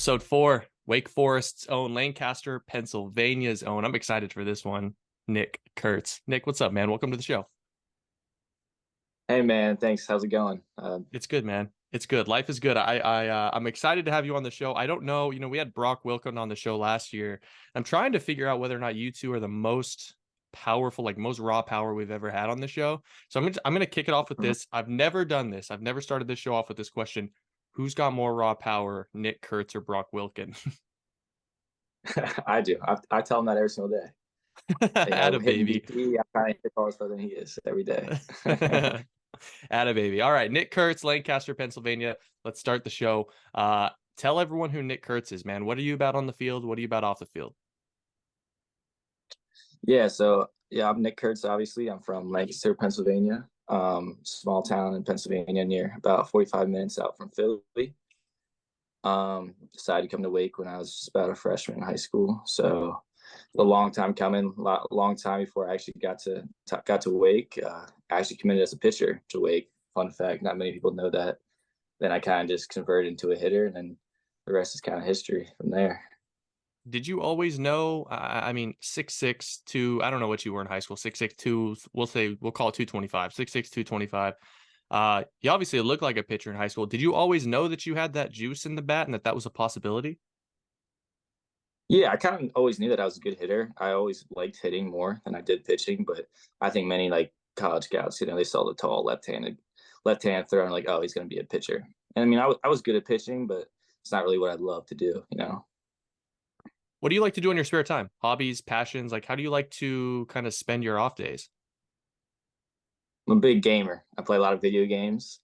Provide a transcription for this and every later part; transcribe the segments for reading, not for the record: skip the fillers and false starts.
Episode 4, Wake Forest's own, Lancaster, Pennsylvania's own. I'm excited for this one. Nick Kurtz. Nick, what's up, man? Welcome to the show. Hey man, thanks. How's it going? It's good, man. It's good. Life is good. I'm excited to have you on the show. I don't know, we had Brock Wilken on the show last year. I'm trying to figure out whether or not you two are the most powerful, like most raw power we've ever had on the show. So I'm gonna kick it off with this. I've never done this. I've never started this show off with this question. Who's got more raw power, Nick Kurtz or Brock Wilken? I do. I tell him that every single day. Atta Hitting baby. BP, I kind of hit balls further than he is every day. Atta baby. All right, Nick Kurtz, Lancaster, Pennsylvania. Let's start the show. Tell everyone who Nick Kurtz is, man. What are you about on the field? What are you about off the field? Yeah, I'm Nick Kurtz, obviously. I'm from Lancaster, Pennsylvania. Small town in Pennsylvania near about 45 minutes out from Philly. Decided to come to Wake when I was just about a freshman in high school. So a long time coming, long time before I actually got to Wake. I actually committed as a pitcher to Wake. Fun fact, not many people know that. Then I kind of just converted into a hitter, and then the rest is kind of history from there. Did you always know? I mean, 6'6", I don't know what you were in high school. 6'6", two. We'll call it 225. 6'6", 225. You obviously looked like a pitcher in high school. Did you always know that you had that juice in the bat and that was a possibility? Yeah, I kind of always knew that I was a good hitter. I always liked hitting more than I did pitching, but I think many like college scouts, they saw the tall left hand throw and like, oh, he's going to be a pitcher. And I mean, I was good at pitching, but it's not really what I'd love to do. What do you like to do in your spare time? Hobbies, passions? Like, how do you like to kind of spend your off days? I'm a big gamer. I play a lot of video games.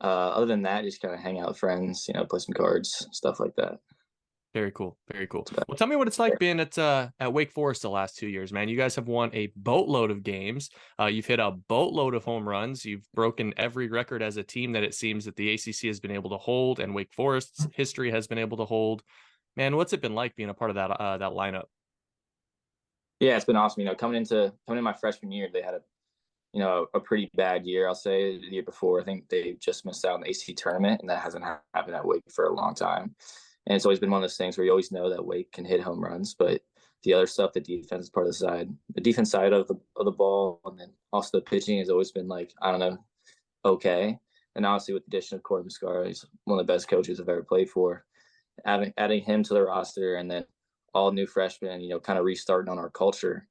Other than that, just kind of hang out with friends, play some cards, stuff like that. Very cool. Very cool. Well, tell me what it's like being at Wake Forest the last 2 years, man. You guys have won a boatload of games. You've hit a boatload of home runs. You've broken every record as a team that it seems that the ACC has been able to hold, and Wake Forest's history has been able to hold. Man, what's it been like being a part of that lineup? Yeah, it's been awesome. Coming in my freshman year, they had a pretty bad year. I'll say the year before, I think they just missed out on the ACC tournament, and that hasn't happened at Wake for a long time. And it's always been one of those things where you always know that Wake can hit home runs, but the other stuff, the defense is part of the defense side of the ball, and then also the pitching has always been like, I don't know, okay. And honestly, with the addition of Corbin Scar, he's one of the best coaches I've ever played for. Adding him to the roster, and then all new freshmen, kind of restarting on our culture.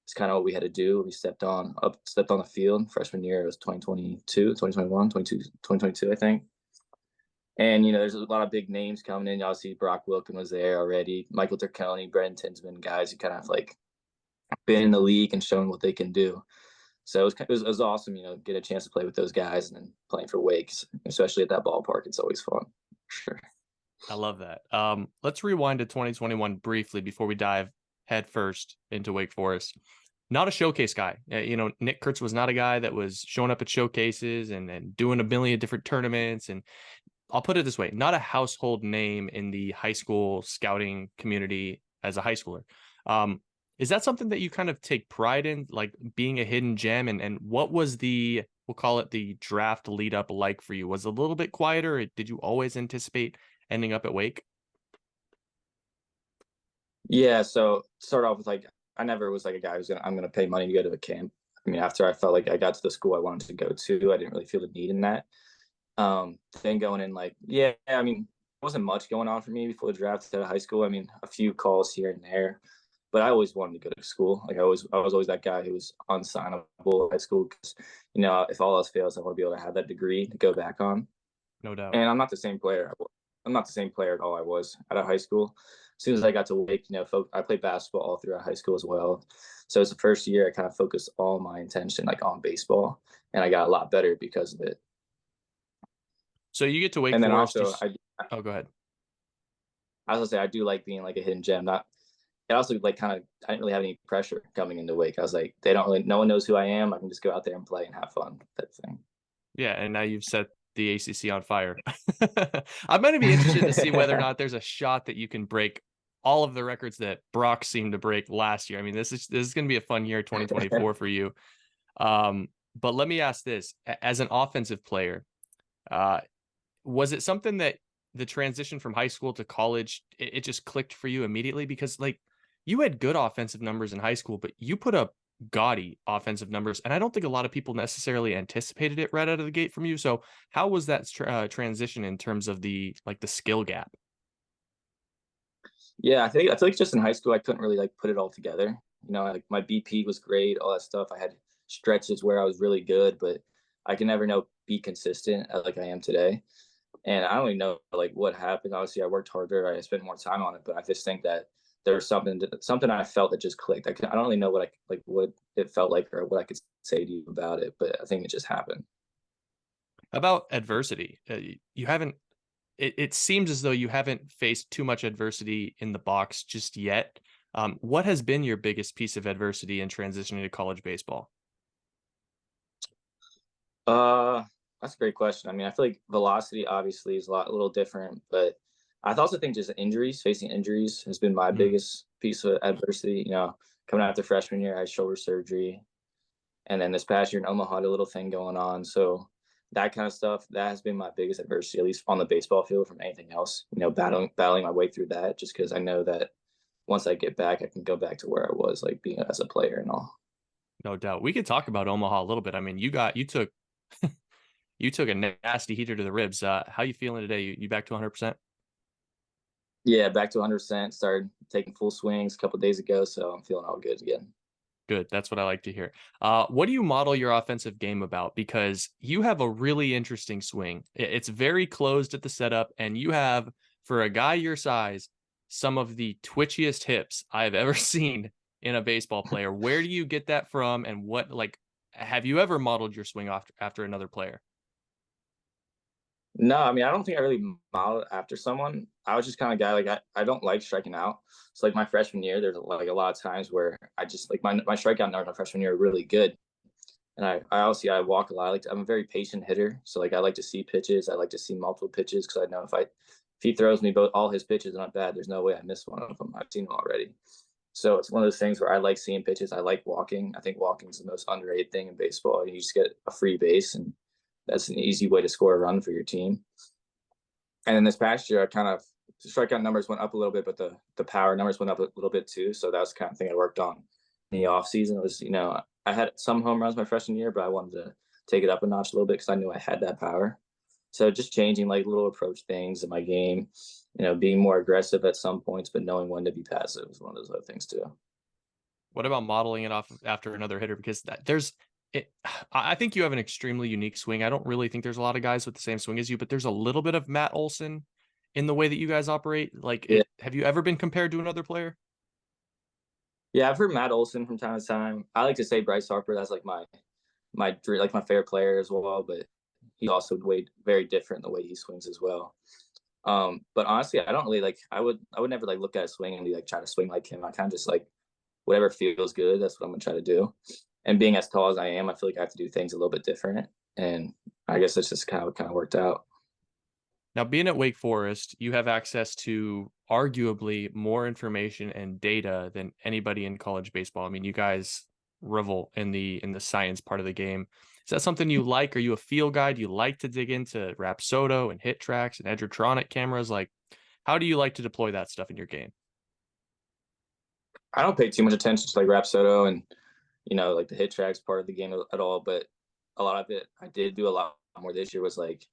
It's kind of what we had to do. We stepped on the field freshman year. It was 2022, 2021, 2022, I think. And, there's a lot of big names coming in. Obviously, Brock Wilken was there already. Michael Turconi, Brendan Tinsman, guys who kind of like been in the league and shown what they can do. So it was awesome, get a chance to play with those guys, and then playing for Wakes, especially at that ballpark. It's always fun. Sure. I love that. Let's rewind to 2021 briefly before we dive headfirst into Wake Forest. Not a showcase guy. Nick Kurtz was not a guy that was showing up at showcases and doing a million different tournaments. And I'll put it this way, not a household name in the high school scouting community as a high schooler. Is that something that you kind of take pride in, like being a hidden gem? And what was we'll call it the draft lead up like for you? Was it a little bit quieter? Did you always anticipate ending up at Wake? Yeah, so start off with like I never was like a guy who's I'm gonna pay money to go to a camp. I mean, after I felt like I got to the school I wanted to go to, I didn't really feel the need in that. Then going in like, yeah, I mean, there wasn't much going on for me before the draft out of high school. I mean, a few calls here and there, but I always wanted to go to school. Like I was always that guy who was unsignable at school because, if all else fails, I want to be able to have that degree to go back on. No doubt. And I'm not the same player. I'm not the same player at all I was out of high school. As soon as I got to Wake, I played basketball all throughout high school as well. So it's the first year I kind of focused all my attention like on baseball, and I got a lot better because of it. So you get to Wake And then Forest. also, Oh, go ahead. I was gonna say I do like being like a hidden gem. Not it also like kind of I didn't really have any pressure coming into Wake. I was like, no one knows who I am. I can just go out there and play and have fun. That thing. Yeah, and now you've set the ACC on fire. I'm going to be interested to see whether or not there's a shot that you can break all of the records that Brock seemed to break last year. I mean, this is going to be a fun year, 2024 for you. But let me ask this: as an offensive player, was it something that the transition from high school to college, it just clicked for you immediately? Because like you had good offensive numbers in high school, but you put up gaudy offensive numbers, and I don't think a lot of people necessarily anticipated it right out of the gate from you. So how was that transition in terms of the skill gap? Yeah, I feel like just in high school I couldn't really like put it all together. Like my BP was great, all that stuff. I had stretches where I was really good, but I can never be consistent like I am today. And I don't even know like what happened. Obviously, I worked harder. I spent more time on it, but I just think that there was something I felt that just clicked. I don't really know what it felt like or what I could say to you about it, but I think it just happened. About adversity, you haven't. It seems as though you haven't faced too much adversity in the box just yet. What has been your biggest piece of adversity in transitioning to college baseball? Uh, that's a great question. I mean, I feel like velocity obviously is a little different, but I also think just facing injuries has been my Mm. biggest piece of adversity. Coming out after freshman year, I had shoulder surgery, and then this past year in Omaha, I had a little thing going on. So that kind of stuff, that has been my biggest adversity, at least on the baseball field from anything else. Battling my way through that, just because I know that once I get back, I can go back to where I was, like being as a player and all. No doubt. We could talk about Omaha a little bit. I mean, you took you took a nasty heater to the ribs. How you feeling today? You back to 100%? Yeah, back to 100%. Started taking full swings a couple of days ago, so I'm feeling all good again. Good. That's what I like to hear. What do you model your offensive game about? Because you have a really interesting swing. It's very closed at the setup, and you have, for a guy your size, some of the twitchiest hips I've ever seen in a baseball player. Where do you get that from? And have you ever modeled your swing after another player? No, I mean, I don't think I really modeled after someone. I was just kind of guy like I don't like striking out. So like my freshman year, there's like a lot of times where I just like my strikeout numbers my freshman year are really good. And I walk a lot. I'm a very patient hitter. So like I like to see pitches. I like to see multiple pitches because I know if he throws me both all his pitches are not bad, there's no way I miss one of them. I've seen them already. So it's one of those things where I like seeing pitches. I like walking. I think walking is the most underrated thing in baseball. You just get a free base, and that's an easy way to score a run for your team. And then this past year, I kind of the strikeout numbers went up a little bit, but the power numbers went up a little bit too. So that was the kind of thing I worked on in the off season. It was I had some home runs my freshman year, but I wanted to take it up a notch a little bit because I knew I had that power. So just changing like little approach things in my game, being more aggressive at some points, but knowing when to be passive is one of those other things too. What about modeling it off after another hitter? Because there's it. I think you have an extremely unique swing. I don't really think there's a lot of guys with the same swing as you, but there's a little bit of Matt Olson in the way that you guys operate. Yeah. Have you ever been compared to another player? Yeah, I've heard Matt Olson from time to time. I like to say Bryce Harper. That's like my like my favorite player as well, but he's also way very different the way he swings as well. But honestly, I don't really like. I would never like look at a swing and be like try to swing like him. I kind of just like whatever feels good. That's what I'm gonna try to do. And being as tall as I am, I feel like I have to do things a little bit different. And I guess it's just kind of worked out. Now, being at Wake Forest, you have access to arguably more information and data than anybody in college baseball. I mean, you guys revel in the science part of the game. Is that something you like? Are you a field guy? Do you like to dig into Rapsodo and hit tracks and Edgertronic cameras? Like, how do you like to deploy that stuff in your game? I don't pay too much attention to like Rapsodo and like the hit tracks part of the game at all, but a lot of it I did do a lot more this year was like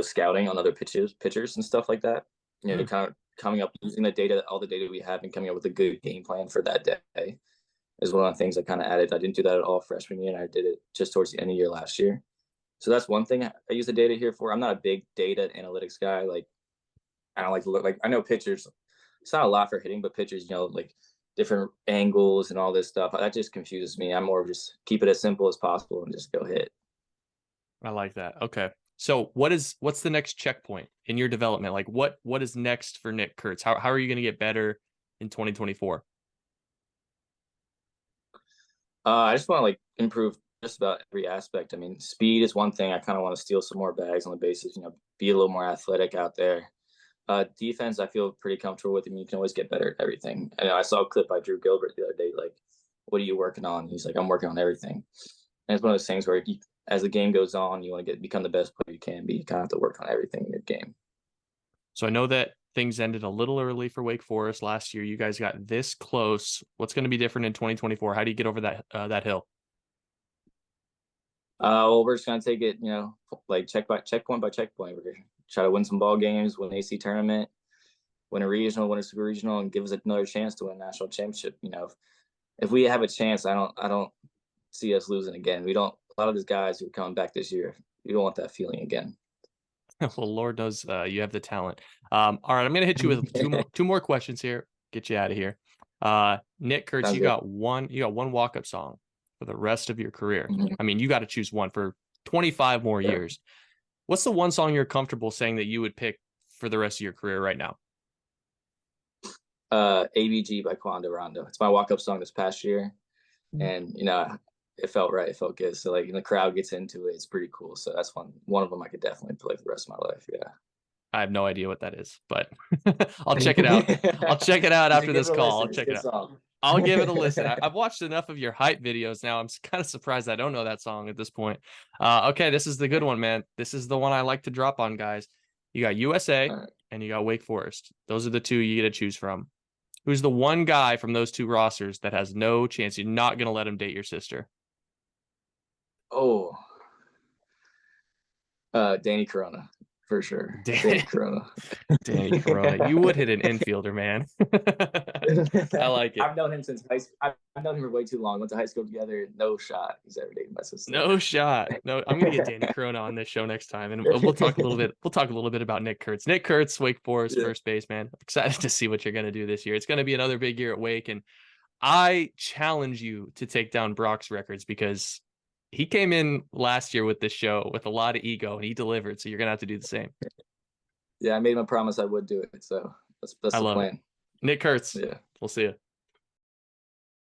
scouting on other pitchers and stuff like that. Hmm. Kind of coming up using all the data we have, and coming up with a good game plan for that day is one of the things I kind of added. I didn't do that at all freshman year, and I did it just towards the end of the year last year. So that's one thing I use the data here for. I'm not a big data analytics guy. Like I don't like to look like I know pitchers. It's not a lot for hitting, but pitchers, like different angles and all this stuff. That just confuses me. I'm more of just keep it as simple as possible and just go hit. I like that. Okay. So what's the next checkpoint in your development? Like what is next for Nick Kurtz? How are you going to get better in 2024? I just want to like improve just about every aspect. I mean, speed is one thing. I kind of want to steal some more bags on the bases. Be a little more athletic out there. Defense, I feel pretty comfortable with. I mean, you can always get better at everything. And I saw a clip by Drew Gilbert the other day. Like, what are you working on? He's like, I'm working on everything. And it's one of those things where as the game goes on, you want to become the best player you can be. You kind of have to work on everything in your game. So I know that things ended a little early for Wake Forest last year. You guys got this close. What's going to be different in 2024? How do you get over that hill? Well, we're just gonna take it, like checkpoint by checkpoint. We're gonna try to win some ball games, win the AC tournament, win a regional, win a super regional, and give us another chance to win a national championship. If we have a chance, I don't see us losing again. We don't. A lot of these guys who are coming back this year, you don't want that feeling again. Well, Lord knows you have the talent. All right, I'm going to hit you with two more questions here. Get you out of here. Nick Kurtz, you got one walk-up song for the rest of your career. Mm-hmm. I mean, you got to choose one for 25 more years. What's the one song you're comfortable saying that you would pick for the rest of your career right now? ABG by Quando Rondo. It's my walk-up song this past year, and it felt right. It felt good. So like, the crowd gets into it. It's pretty cool. So that's one of them I could definitely play for the rest of my life. Yeah. I have no idea what that is, but I'll check it out. I'll check it out after this call. I'll check it out. I'll give it a listen. I've watched enough of your hype videos now. I'm kind of surprised I don't know that song at this point. Okay, this is the good one, man. This is the one I like to drop on guys. You got USA and you got Wake Forest. Those are the two you get to choose from. Who's the one guy from those two rosters that has no chance? You're not going to let him date your sister. Oh, Danny Corona. For sure. Danny Corona. Danny Corona. You would hit an infielder, man. I like it. I've known him since high school. I've known him for way too long. Went to high school together. No shot he's ever dated my sister. No shot. No, I'm gonna get Danny Corona on this show next time, and we'll talk a little bit. We'll talk a little bit about Nick Kurtz. Nick Kurtz, Wake Forest first baseman. I'm excited to see what you're gonna do this year. It's gonna be another big year at Wake, and I challenge you to take down Brock's records because he came in last year with this show with a lot of ego and he delivered. So you're going to have to do the same. Yeah. I made him a promise I would do it. So that's the plan. Nick Kurtz. Yeah. We'll see you.